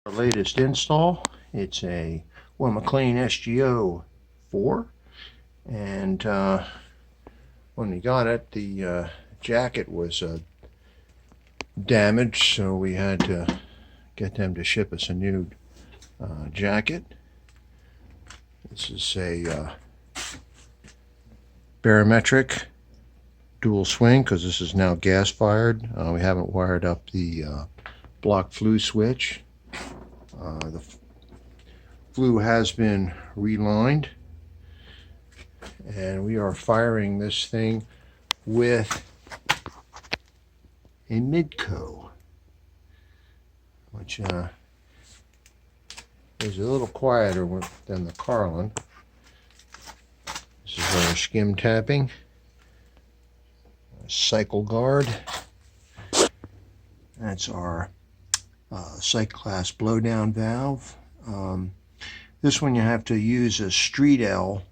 Our latest install, it's a Weil Mclain SGO-4, and when we got it, the jacket was damaged, so we had to get them to ship us a new jacket. This is a barometric dual swing, because this is now gas fired. We haven't wired up the block flue switch. The flue has been relined, and we are firing this thing with a Midco, which is a little quieter than the Carlin. This is our skim tapping, cycle guard. That's our Psych class blowdown valve. This one you have to use a street L,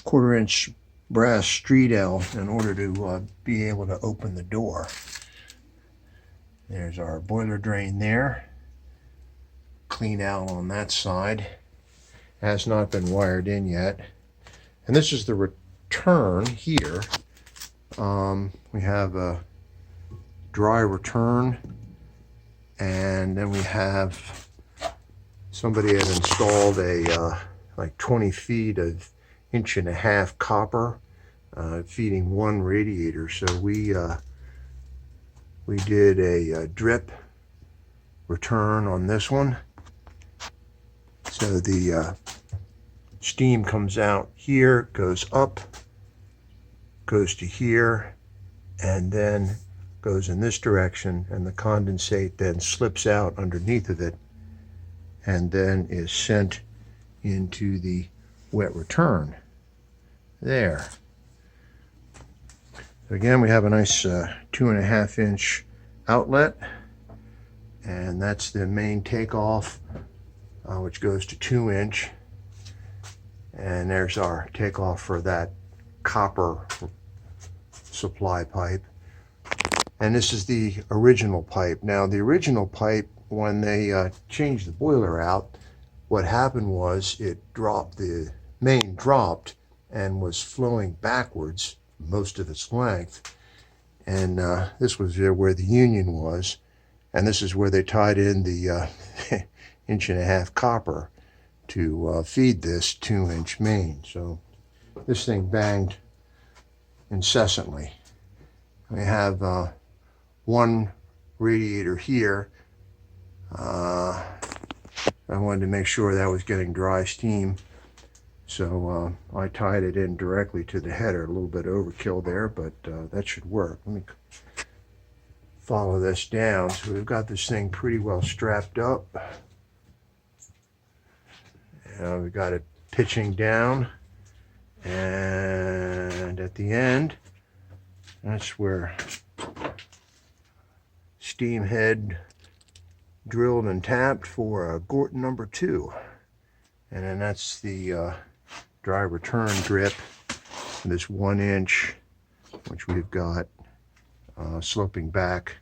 1/4 inch brass street L, in order to be able to open the door. There's our boiler drain there. Clean out on that side. Has not been wired in yet. And this is the return here. We have a dry return, and then we have somebody had installed a like 20 feet of 1.5-inch copper feeding one radiator. So we did a drip return on this one, so the steam comes out here, goes up, goes to here, and then goes in this direction, and the condensate then slips out underneath of it and then is sent into the wet return there. So again, we have a nice 2.5-inch outlet, and that's the main takeoff, which goes to 2-inch, and there's our takeoff for that copper supply pipe. And this is the original pipe. Now, the original pipe, when they changed the boiler out, what happened was it dropped, the main dropped and was flowing backwards most of its length. And this was where the union was, and this is where they tied in the 1.5 inch copper to feed this 2-inch main. So this thing banged incessantly. We have one radiator here. I wanted to make sure that was getting dry steam, so I tied it in directly to the header. A little bit overkill there, but that should work. Let me follow this down. So we've got this thing pretty well strapped up. We've got it pitching down, and at the end, that's where steam head drilled and tapped for Gorton number 2. And then that's the dry return drip, this 1-inch, which we've got sloping back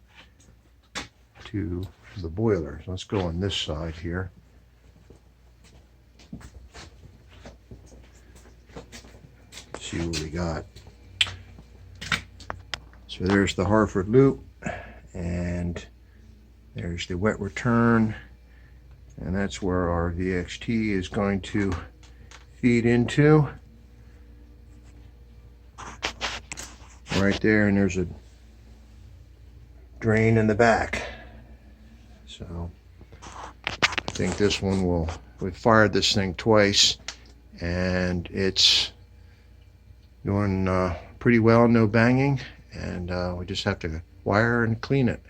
to the boiler. So let's go on this side here. See what we got. So there's the Harford loop, and there's the wet return, and that's where our VXT is going to feed into. Right there, and there's a drain in the back. So I think this one will, we've fired this thing twice, and it's doing pretty well, no banging, and we just have to wire and clean it.